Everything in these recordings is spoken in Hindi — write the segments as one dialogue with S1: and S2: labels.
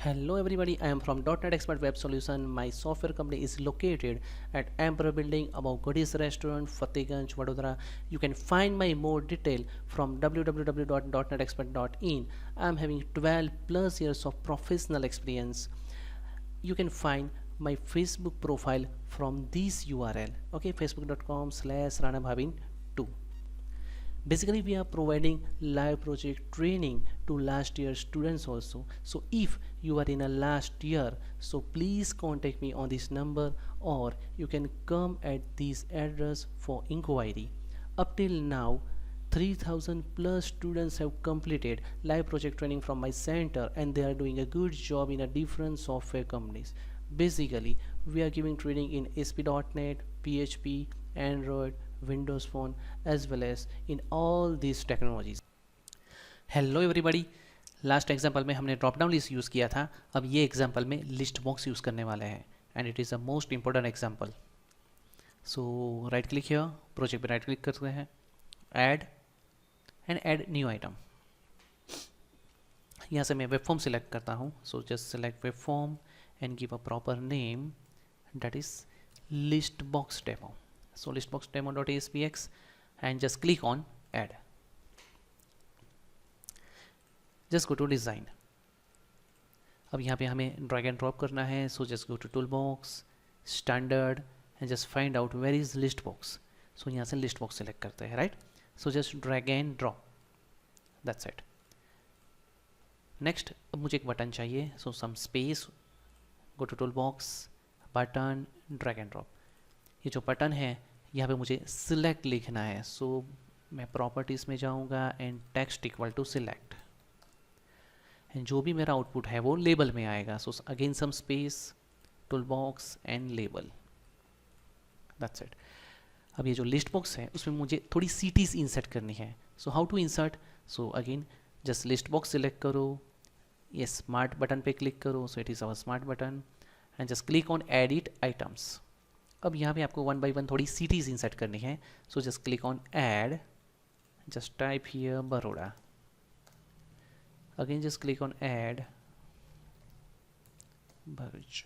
S1: Hello everybody, I am from .NET Expert Web Solution. My software company is located at Emperor Building above Goodies Restaurant, Fatehganj, Vadodara. You can find my more detail from www.netexpert.in. I am having 12 plus years of professional experience. You can find my Facebook profile from this URL. Okay, facebook.com/ranabhavin2. Basically we are providing live project training to last year students also. So if you are in a last year, so please contact me on this number, or you can come at this address for inquiry. Up till now 3000 plus students have completed live project training from my center, and they are doing a good job in a different software companies. Basically we are giving training in ASP.NET, PHP, Android, Windows Phone, as well as in all these technologies. Hello everybody, last example में हमने ड्रॉप डाउन लिस्ट यूज़ किया था. अब ये एग्जांपल में लिस्ट बॉक्स यूज़ करने वाले हैं, and it is a most important example. So right click here, project पे राइट क्लिक करते हैं, add and add new item. यहाँ से मैं वेब फॉर्म सिलेक्ट करता हूँ. So just select web form and give a proper name, that is list box demo. So listboxdemo.aspx and just click on add. Just go to design. अब यहाँ पे हमें drag and drop करना है. So just go to toolbox, standard and just find out where is list box. So यहाँ से list box select करते हैं, right? So just drag and drop. That's it. Next, अब मुझे एक बटन चाहिए. So some space, go to toolbox, button, drag and drop. ये जो बटन है यहाँ पे मुझे सिलेक्ट लिखना है. सो मैं प्रॉपर्टीज़ में जाऊँगा and text equal to select, and जो भी मेरा आउटपुट है वो लेबल में आएगा. So again some space, tool box and label. That's it. अब ये जो लिस्ट बॉक्स है उसमें मुझे थोड़ी सिटीज़ इंसर्ट करनी है. So how to insert? So again just list box select करो, ये स्मार्ट बटन पे क्लिक करो. So it is our smart button and just click on edit items. अब यहाँ पे आपको वन बाई वन थोड़ी सिटीज़ इंसर्ट करनी है. So just click on add, just type here Baroda. Again just click on add Bharuch.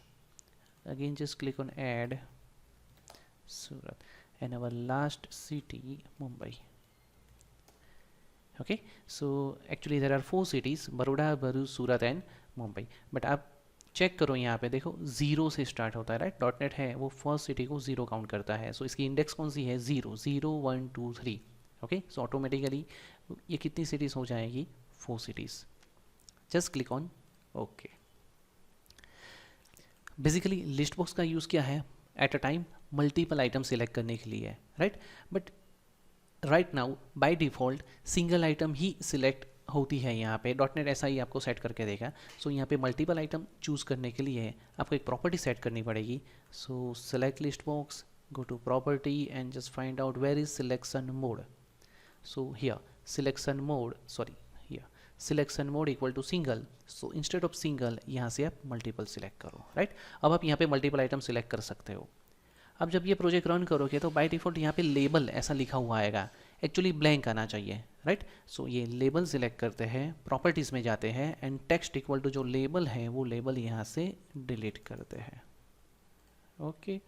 S1: Again just click on add Surat, and our last city Mumbai. Okay, so actually there are 4 cities, Baroda, Bharuch, Surat and Mumbai. But आप चेक करो यहाँ पे देखो, ज़ीरो से स्टार्ट होता है, राइट? .NET है वो फर्स्ट सिटी को ज़ीरो काउंट करता है. सो इसकी इंडेक्स कौन सी है? 0, 0, 1, 2, 3. ओके, सो ऑटोमेटिकली ये कितनी सिटीज़ हो जाएगी? 4 cities. Just click on okay. Basically list box का यूज़ क्या है? At a time multiple item select करने के लिए, right? But right now by default single item he select होती है. यहाँ पे .NET ऐसा ही आपको सेट करके देगा. सो यहाँ पे मल्टीपल आइटम चूज़ करने के लिए आपको एक प्रॉपर्टी सेट करनी पड़ेगी. So select list box, go to property and just find out where is selection mode. So here selection mode, sorry here selection mode equal to single. So instead of single यहाँ से आप मल्टीपल सिलेक्ट करो, राइट? अब आप यहाँ पे मल्टीपल आइटम सिलेक्ट कर सकते हो. अब जब ये प्रोजेक्ट रन करोगे तो बाय डिफ़ॉल्ट यहाँ पे लेबल ऐसा लिखा हुआ आएगा, एक्चुअली ब्लैंक आना चाहिए, राइट? सो ये लेबल सिलेक्ट करते हैं, प्रॉपर्टीज़ में जाते हैं एंड टेक्स्ट इक्वल टू जो लेबल है वो लेबल यहाँ से डिलीट करते हैं. ओके,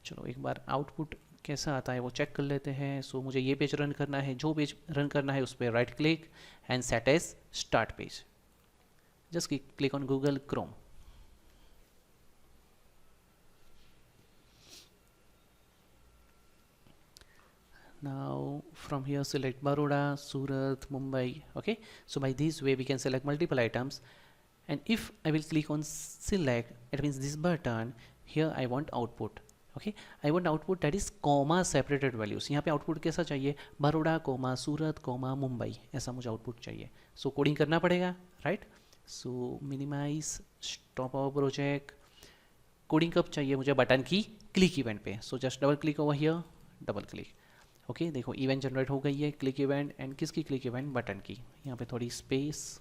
S1: चलो एक बार आउटपुट कैसा आता है वो चेक कर लेते हैं. सो मुझे ये पेज रन करना है. जो पेज रन करना है उस पर right click and set as start page. Just click on Google Chrome. Now from here select Baroda, Surat, Mumbai. Okay, so by this way we can select multiple items, and if I will click on select, it means this button here I want output. Okay, I want output that is comma separated values. यहाँ पे output कैसा चाहिए? बड़ौदा कोमा सूरत कोमा मुंबई, ऐसा मुझे output चाहिए. So कोडिंग करना पड़ेगा, right? So minimize, stop our project. Coding कब चाहिए मुझे? बटन की क्लिक इवेंट पे. So just double click over here, double click. Okay, देखो इवेंट जनरेट हो गई है, क्लिक इवेंट. एंड किसकी क्लिक इवेंट? बटन की. यहाँ पे थोड़ी स्पेस.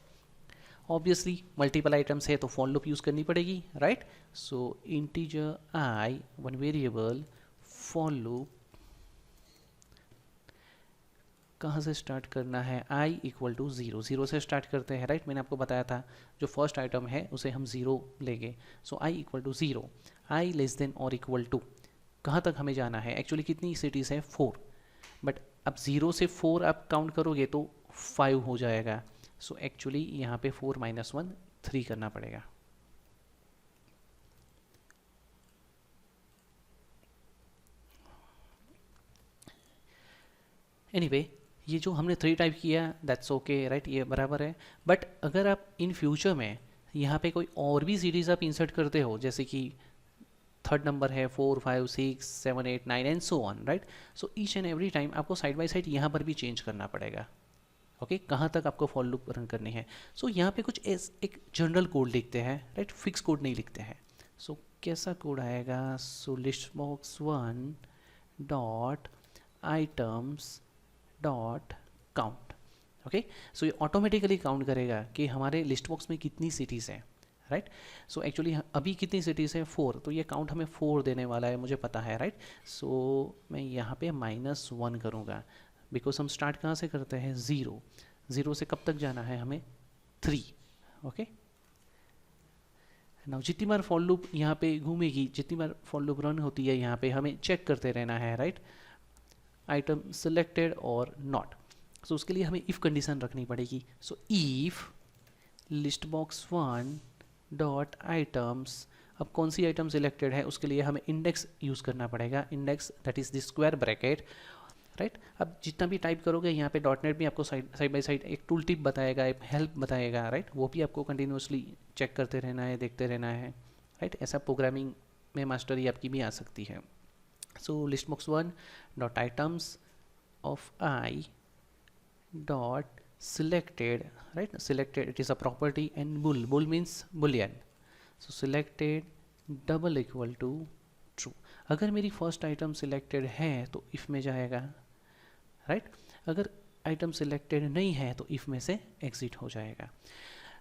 S1: ऑब्वियसली मल्टीपल आइटम्स है तो फॉर लूप यूज़ करनी पड़ेगी, right? So integer i, one variable, for loop कहाँ से स्टार्ट करना है, i equal to zero, zero से स्टार्ट करते हैं, राइट। मैंने आपको बताया था जो फर्स्ट आइटम है उसे हम ज़ीरो लेंगे। So i equal to zero, i less than और इक्वल टू, कहाँ तक हमें जाना है, एक्चुअली कितनी सिटीज़ है 4, बट अब 0 से 4 आप काउंट करोगे तो 5 हो जाएगा। सो एक्चुअली यहाँ पे 4 माइनस 1 3 करना पड़ेगा। एनीवे ये जो हमने 3 टाइप किया दैट्स ओके, राइट, ये बराबर है। बट अगर आप इन फ्यूचर में यहाँ पे कोई और भी सीरीज आप इंसर्ट करते हो, जैसे कि थर्ड नंबर है 4 5 6 7 8 9 and so on, right, so each and every time आपको साइड बाय साइड यहाँ पर भी चेंज करना पड़ेगा। ओके कहाँ तक आपको फॉर लूप रन करनी है। सो यहाँ पे कुछ एक जनरल कोड लिखते हैं, राइट, फिक्स कोड नहीं लिखते हैं। सो कैसा कोड आएगा, so list box 1 dot items dot count. Okay so ये ऑटोमेटिकली काउंट करेगा कि हमारे लिस्ट बॉक्स में कितनी सिटीज़ हैं, राइट। सो एक्चुअली अभी कितनी सिटीज़ हैं 4, तो ये काउंट हमें 4 देने वाला है, मुझे पता है, राइट। सो मैं यहाँ पे -1 करूँगा, बिकॉज हम स्टार्ट कहाँ से करते हैं, ज़ीरो, ज़ीरो से कब तक जाना है हमें 3। ओके नाउ जितनी बार फॉर लूप यहाँ पे घूमेगी, जितनी बार फॉर लूप रन होती है यहाँ पे हमें चेक करते रहना है, राइट, आइटम सिलेक्टेड और नॉट। सो उसके लिए हमें इफ़ कंडीशन रखनी पड़ेगी। So if list box 1 dot items, अब कौन सी आइटम सिलेक्टेड है उसके लिए हमें इंडेक्स यूज़ करना पड़ेगा, index that is the square bracket, right. अब जितना भी टाइप करोगे यहाँ पे डॉट नेट भी आपको साइड बाय साइड एक टूल टिप बताएगा, एक हेल्प बताएगा, राइट, वो भी आपको कंटिन्यूसली चेक करते रहना है, देखते रहना है, राइट। ऐसा प्रोग्रामिंग में मास्टरी आपकी भी आ सकती है। So list box 1 dot items of I dot selected, right, selected it is a property, and bool means boolean, so selected double equal to true। अगर मेरी फर्स्ट आइटम सिलेक्टेड है तो इफ़ में जाएगा, राइट, अगर आइटम सिलेक्टेड नहीं है तो इफ़ में से एग्जिट हो जाएगा।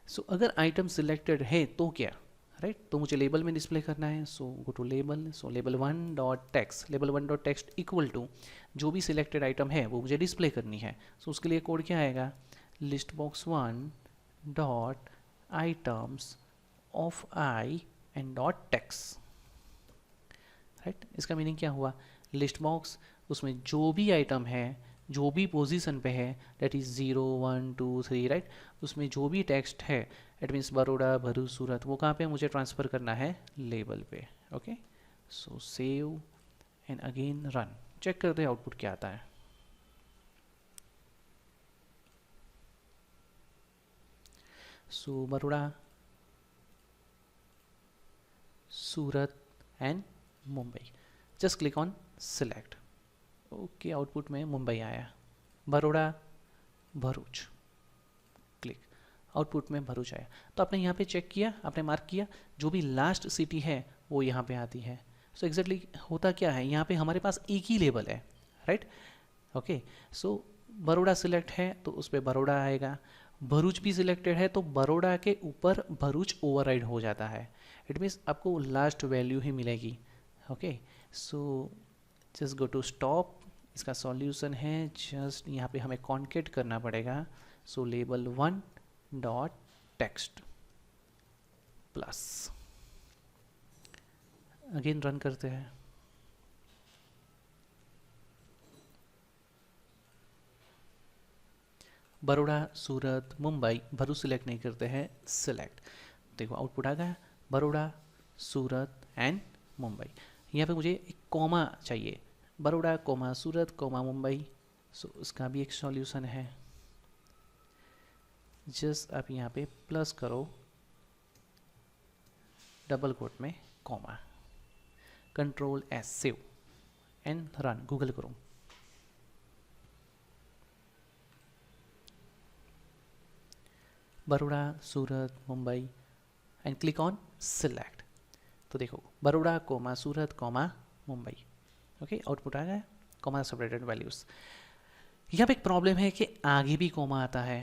S1: सो अगर आइटम सिलेक्टेड है तो क्या, राइट, तो मुझे लेबल में डिस्प्ले करना है। So go to label, so label 1 dot text, label 1 dot text equal to जो भी सिलेक्टेड आइटम है वो मुझे डिस्प्ले करनी है। सो उसके लिए कोड क्या आएगा, list box 1 dot items of I and dot text, right. इसका मीनिंग क्या हुआ, लिस्ट बॉक्स उसमें जो भी आइटम है, जो भी पोजीशन पे है, दैट इज़ 0 1 2 3, राइट, उसमें जो भी टेक्स्ट है, इट मीन्स बड़ौदा भरूच सूरत, वो कहाँ पे मुझे ट्रांसफ़र करना है, लेबल पे। Okay so save and again run, check करते हैं आउटपुट क्या आता है। So Baroda, Surat and Mumbai, just click on select. Okay output में मुंबई आया, बड़ौदा भरूच, क्लिक, आउटपुट में भरूच आया। तो आपने यहाँ पे चेक किया, आपने मार्क किया, जो भी लास्ट सिटी है वो यहाँ पे आती है। सो एग्जैक्टली होता क्या है, यहाँ पे हमारे पास एक ही लेबल है, right. Okay so Baroda select है तो उस पर बड़ौदा आएगा, भरूच भी सिलेक्टेड है तो बड़ौदा के ऊपर भरूच ओवरराइड हो जाता है, इट मीन्स आपको लास्ट वैल्यू ही मिलेगी। Okay so just go to stop, इसका सॉल्यूशन है जस्ट यहाँ पे हमें कॉन्केट करना पड़ेगा। So label 1 dot text plus, again run करते हैं। बड़ौदा सूरत मुंबई भरूच सिलेक्ट नहीं करते हैं, सिलेक्ट, देखो आउटपुट आ गया, बड़ौदा सूरत एंड मुंबई। यहाँ पे मुझे एक कॉमा चाहिए, बड़ौदा कोमा सूरत कोमा मुंबई। सो उसका भी एक सॉल्यूशन है, जस्ट आप यहाँ पे प्लस करो, डबल कोट में comma, control S save and run, Google करो। Baroda Surat Mumbai and click on select, तो देखो Baroda comma Surat comma Mumbai. Okay output आ गया, कॉमा सेपरेटेड वैल्यूज़। यहाँ पे एक प्रॉब्लम है कि आगे भी कॉमा आता है,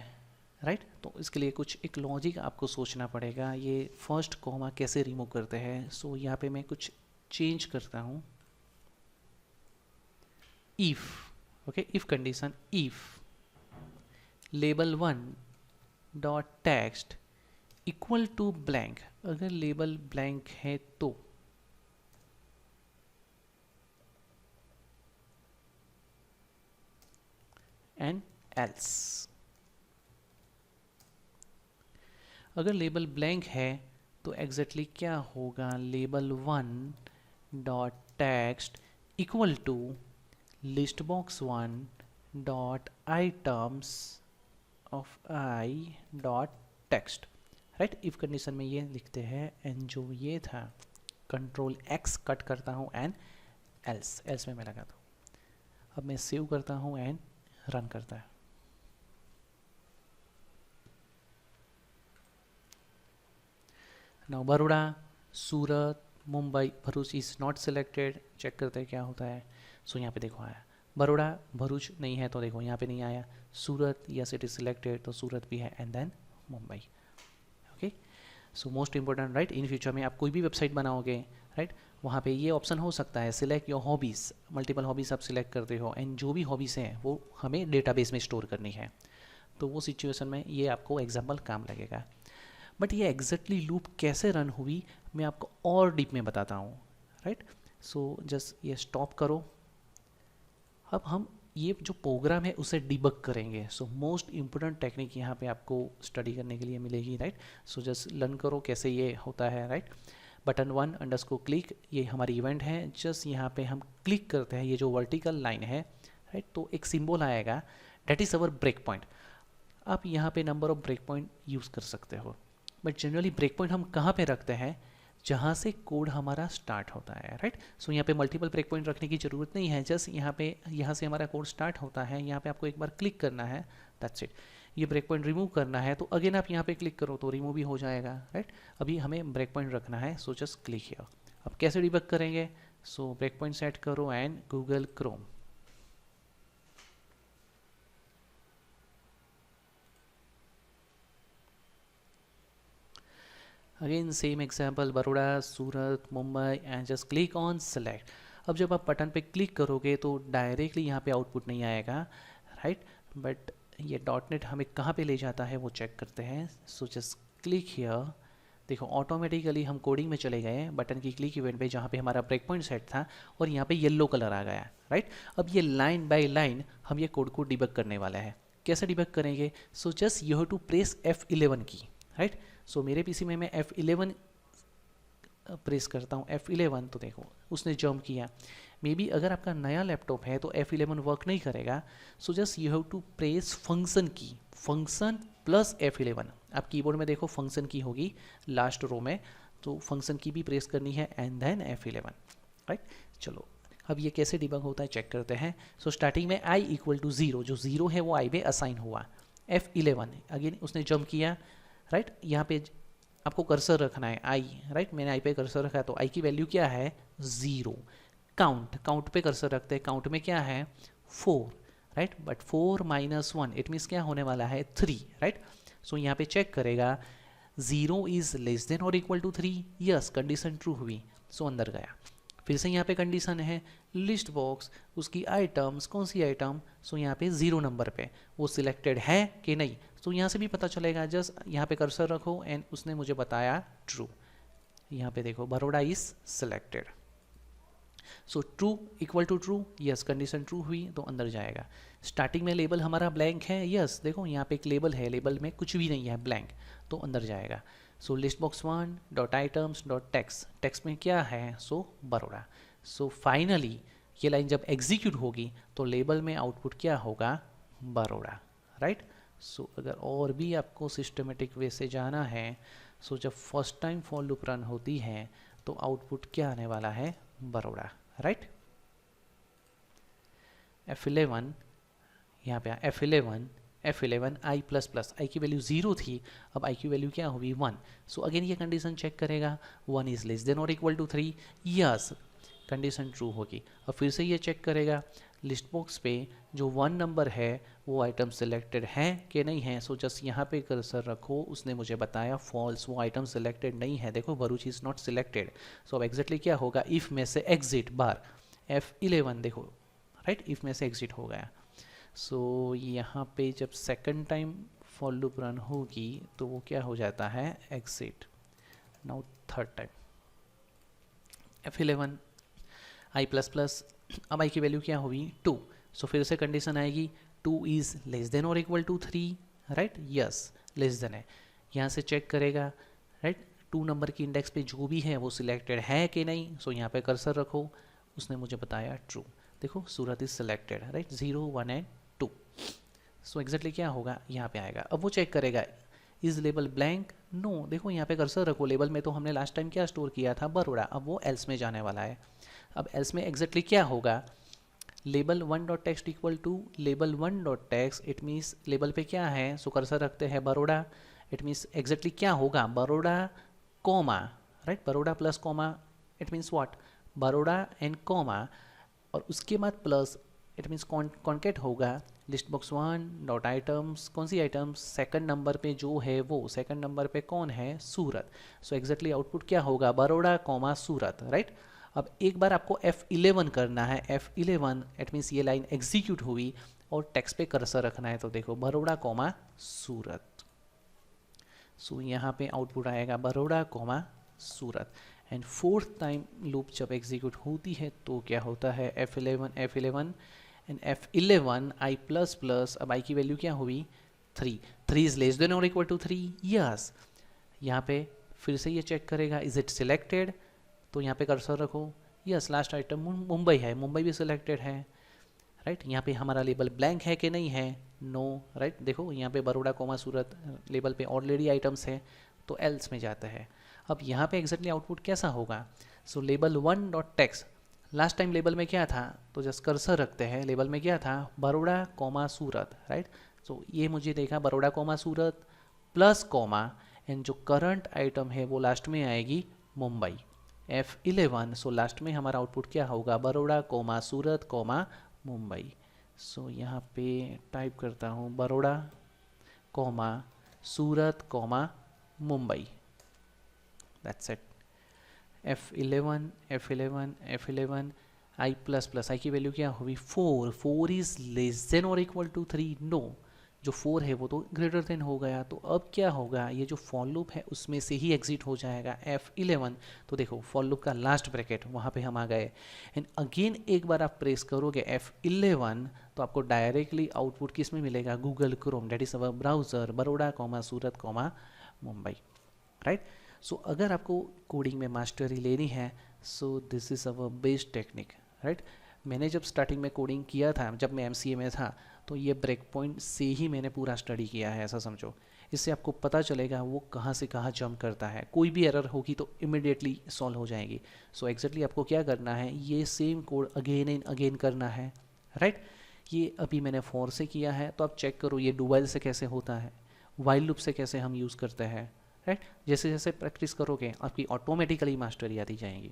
S1: राइट, तो इसके लिए कुछ एक लॉजिक आपको सोचना पड़ेगा, ये फर्स्ट कॉमा कैसे रिमूव करते हैं। सो यहाँ पे मैं कुछ चेंज करता हूँ, if, okay if condition, if label 1 dot text equal to blank, अगर लेबल ब्लैंक है तो एंड एल्स। अगर लेबल ब्लैंक है तो एग्जैक्टली क्या होगा, label 1 dot text equal to list box 1 dot items of i dot text, right. If condition में ये लिखते हैं एंड जो ये था कंट्रोल एक्स कट करता हूँ एंड एल्स, एल्स में मैं लगाता हूँ। अब मैं सेव करता हूँ एंड रन करता है। Now Baroda, Surat, Mumbai, Bharuch is not selected. Check करते हैं क्या होता है। सो यहाँ पे देखो आया बड़ौदा, भरूच नहीं है तो देखो यहाँ पे नहीं आया। Surat, yes it is selected, तो सूरत भी है and then Mumbai. Okay, so most important, right. In future में आप कोई भी वेबसाइट बनाओगे, राइट, वहाँ पे ये ऑप्शन हो सकता है select your hobbies, multiple hobbies आप सिलेक्ट करते हो एंड जो भी हॉबीज़ हैं वो हमें डेटाबेस में स्टोर करनी है। तो वो सिचुएशन में ये आपको एग्जाम्पल काम लगेगा। बट ये एग्जैक्टली लूप कैसे रन हुई मैं आपको और डीप में बताता हूँ, राइट। सो जस्ट ये स्टॉप करो। अब हम ये जो प्रोग्राम है उसे डिबग करेंगे। सो मोस्ट इम्पोर्टेंट टेक्निक यहाँ पे आपको स्टडी करने के लिए मिलेगी, राइट। सो जस्ट लर्न करो कैसे ये होता है, राइट। बटन 1 अंडरस्कोर क्लिक, ये हमारी इवेंट है। जस्ट यहाँ पे हम क्लिक करते हैं, ये जो वर्टिकल लाइन है, राइट, तो एक सिंबल आएगा, that is our break point. आप यहाँ पे number of break point use कर सकते हो, बट जनरली ब्रेक पॉइंट हम कहाँ पे रखते हैं, जहाँ से कोड हमारा स्टार्ट होता है, राइट। सो यहाँ पे मल्टीपल ब्रेक पॉइंट रखने की ज़रूरत नहीं है। जस्ट यहाँ से हमारा कोड स्टार्ट होता है, यहाँ पे आपको एक बार क्लिक करना है, दैट्स इट। ये ब्रेक पॉइंट रिमूव करना है तो अगेन आप यहाँ पे क्लिक करो तो रिमूव भी हो जाएगा, राइट। अभी हमें ब्रेक पॉइंट रखना है, सो जस्ट क्लिक हियर। अब कैसे डिबग करेंगे, सो ब्रेक पॉइंट सेट करो and Google Chrome. Again same example, Baroda, Surat, Mumbai and just click on select. अब जब आप बटन पे क्लिक करोगे तो डायरेक्टली यहाँ पे आउटपुट नहीं आएगा, राइट, बट ये .NET हमें कहाँ पे ले जाता है वो चेक करते हैं। सो जस्ट क्लिक हियर, देखो ऑटोमेटिकली हम कोडिंग में चले गए बटन की क्लिक इवेंट पे जहाँ पे हमारा ब्रेक पॉइंट सेट था और यहाँ पे येलो कलर आ गया, राइट। अब ये लाइन बाय लाइन हम ये कोड को डिबग करने वाला है। कैसे डिबग करेंगे, so just you have to press F11 key, right. सो मेरे पीसी में मैं F11 प्रेस करता हूँ, F11, तो देखो उसने जंप किया। मे बी अगर आपका नया लैपटॉप है तो F11 वर्क नहीं करेगा। So just you have to press function key, function plus F11। आप कीबोर्ड में देखो फंक्शन की होगी लास्ट रो में, तो फंक्शन की भी प्रेस करनी है एंड देन F11, राइट। चलो अब ये कैसे डिबग होता है चेक करते हैं। सो स्टार्टिंग में i इक्वल टू 0, जो 0 है वो i पे असाइन हुआ। F11 अगेन उसने जंप किया, राइट। यहाँ पे आपको कर्सर रखना है i, राइट। मैंने i पे कर्सर रखा है तो i की वैल्यू क्या है 0। काउंट पे कर्सर रखते हैं, काउंट में क्या है 4, right. But 4 minus 1 it means क्या होने वाला है 3, राइट। सो यहाँ पे चेक करेगा 0 इज लेस देन और equal to 3, yes condition true हुई, सो अंदर गया। फिर से यहाँ पे कंडीशन है लिस्ट बॉक्स, उसकी आइटम्स, कौन सी आइटम, सो यहाँ पे 0 नंबर पे वो सिलेक्टेड है कि नहीं, तो यहाँ से भी पता चलेगा। जस्ट यहाँ पे कर्सर रखो एंड उसने मुझे बताया ट्रू। यहाँ पे देखो Baroda is selected, so true equal to true, yes condition true हुई तो अंदर जाएगा। स्टार्टिंग में लेबल हमारा ब्लैंक है, यस देखो यहाँ पे एक लेबल है, लेबल में कुछ भी नहीं है ब्लैंक, तो अंदर जाएगा। So list box 1 dot items dot text, text में क्या है, सो बड़ौदा। सो फाइनली ये लाइन जब एग्जीक्यूट होगी तो लेबल में आउटपुट क्या होगा, बड़ौदा, राइट। सो अगर और भी आपको सिस्टमेटिक वे से जाना है, सो जब first time for loop run होती है तो आउटपुट क्या आने वाला है, बड़ौदा, राइट। F11 यहाँ पे F11 i plus plus, I की वैल्यू 0 थी, अब आई की वैल्यू क्या होगी 1। सो अगेन ये कंडीशन चेक करेगा 1 इज लेस देन और equal to 3, yes condition true होगी। अब फिर से ये चेक करेगा लिस्ट बॉक्स पे जो 1 नंबर है वो आइटम सिलेक्टेड है कि नहीं है। सो जस्ट यहाँ पे कर्सर रखो, उसने मुझे बताया फॉल्स, वो आइटम सिलेक्टेड नहीं है, देखो भरूच इज नॉट सिलेक्टेड। सो अब एग्जैक्टली क्या होगा, इफ़ में से एग्जिट बार F11 देखो, राइट, इफ़ में से एग्जिट हो गया। सो यहाँ पे जब second time for loop run होगी तो वो क्या हो जाता है, exit. Now third time F11 I plus plus, अब आई की वैल्यू क्या होगी 2, सो फिर से कंडीशन आएगी 2 इज़ लेस देन और equal to 3, right, yes less than है, यहाँ से चेक करेगा, राइट, 2 नंबर की इंडेक्स पे जो भी है वो सिलेक्टेड है कि नहीं, सो यहाँ पे कर्सर रखो, उसने मुझे बताया ट्रू, देखो Surat is selected, right, 0 1 and 2, so exactly क्या होगा यहाँ पे आएगा। अब वो चेक करेगा इज लेबल ब्लैंक, नो, देखो यहाँ पे कर्सर रखो, लेबल में तो हमने लास्ट टाइम क्या स्टोर किया था, बरोड़ा, अब वो एल्स में जाने वाला है। अब एल्स में एग्जैक्टली क्या होगा, label 1 dot text equal to label 1 dot text, it means label पे क्या है, सो कर्सर रखते हैं बरोड़ा, इट मीन्स एग्जैक्टली क्या होगा, Baroda comma, right, Baroda plus comma, it means what, Baroda and comma, और उसके बाद प्लस, इट मीन्स कॉन्केट होगा लिस्ट बॉक्स 1 डॉट आइटम्स, कौन सी आइटम्स, सेकंड नंबर पे जो है वो, सेकंड नंबर पे कौन है, सूरत, सो एग्जैक्टली आउटपुट क्या होगा, बरोड़ा कॉमा सूरत, राइट। अब एक बार आपको F11 करना है, F11 इट मीन्स ये लाइन एग्जीक्यूट हुई और टेक्स्ट पे कर्सर रखना है, तो देखो बरोड़ा कॉमा सूरत, सो यहाँ पे आउटपुट आएगा Baroda comma Surat. And fourth time loop जब एग्जीक्यूट होती है तो क्या होता है, F11 and F11 I plus plus, अब आई की वैल्यू क्या हुई 3, 3 इज लेस देन और इक्वल टू 3, यस, यहाँ पे फिर से ये चेक करेगा इज इट सिलेक्टेड, तो यहाँ पे कर्सर रखो, यस, लास्ट आइटम मुंबई है, मुंबई भी सिलेक्टेड है, राइट, यहाँ पे हमारा लेबल ब्लैंक है कि नहीं है, नो, राइट, देखो यहाँ पे बरोड़ा कॉमा सूरत लेबल पे ऑलरेडी आइटम्स है तो एल्स में जाता है। अब यहाँ पे एग्जैक्टली आउटपुट कैसा होगा, so label 1 dot text, last time label में क्या था, तो जस्ट कर्सर रखते हैं, लेबल में क्या था, बरोड़ा कॉमा सूरत, राइट, सो ये मुझे देखा Baroda comma Surat plus comma, and जो करंट आइटम है वो लास्ट में आएगी मुंबई, F11, सो लास्ट में हमारा आउटपुट क्या होगा, Baroda comma Surat comma Mumbai, so यहाँ पे टाइप करता हूँ Baroda comma Surat comma Mumbai, that's it. F11 I plus plus, I की वैल्यू क्या होगी 4, 4 इज लेस देन और इक्वल टू 3, नो, जो 4 है वो तो ग्रेटर देन हो गया, तो अब क्या होगा, ये जो फॉर लूप है उसमें से ही एग्जिट हो जाएगा F11, तो देखो फॉर लूप का लास्ट ब्रैकेट वहाँ पे हम आ गए, एंड अगेन एक बार आप प्रेस करोगे F11 तो आपको डायरेक्टली आउटपुट किस में मिलेगा, Google Chrome, that is our browser, Baroda comma Surat comma Mumbai, right. So अगर आपको कोडिंग में मास्टरी लेनी है, so this is our best technique, right. मैंने जब स्टार्टिंग में कोडिंग किया था, जब मैं MCA में था, तो ये ब्रेक पॉइंट से ही मैंने पूरा स्टडी किया है, ऐसा समझो, इससे आपको पता चलेगा वो कहाँ से कहाँ जंप करता है, कोई भी एरर होगी तो इमिडिएटली सॉल्व हो जाएगी। सो एग्जैक्टली आपको क्या करना है, ये same code again and again करना है, राइट। ये अभी मैंने फॉर से किया है, तो आप चेक करो ये डू वाइल से कैसे होता है, वाइल लूप से कैसे हम यूज़ करते हैं, राइट। जैसे जैसे प्रैक्टिस करोगे आपकी ऑटोमेटिकली मास्टरी आती जाएंगी।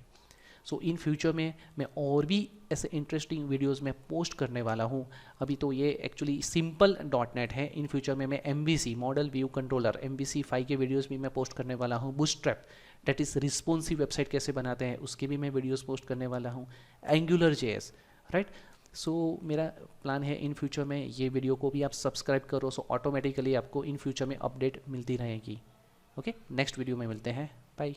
S1: सो इन फ्यूचर में मैं और भी ऐसे इंटरेस्टिंग वीडियोस में पोस्ट करने वाला हूँ। अभी तो ये एक्चुअली सिंपल .NET है, इन फ्यूचर में मैं MVC model view controller MVC 5 के वीडियोस भी मैं पोस्ट करने वाला हूँ। Bootstrap that is responsive website कैसे बनाते हैं उसके भी मैं वीडियोस पोस्ट करने वाला हूँ। AngularJS, right. सो मेरा प्लान है इन फ्यूचर में ये वीडियो को भी आप सब्सक्राइब करो, सो ऑटोमेटिकली आपको इन फ्यूचर में अपडेट मिलती रहेगी। ओके, नेक्स्ट वीडियो में मिलते हैं, बाय।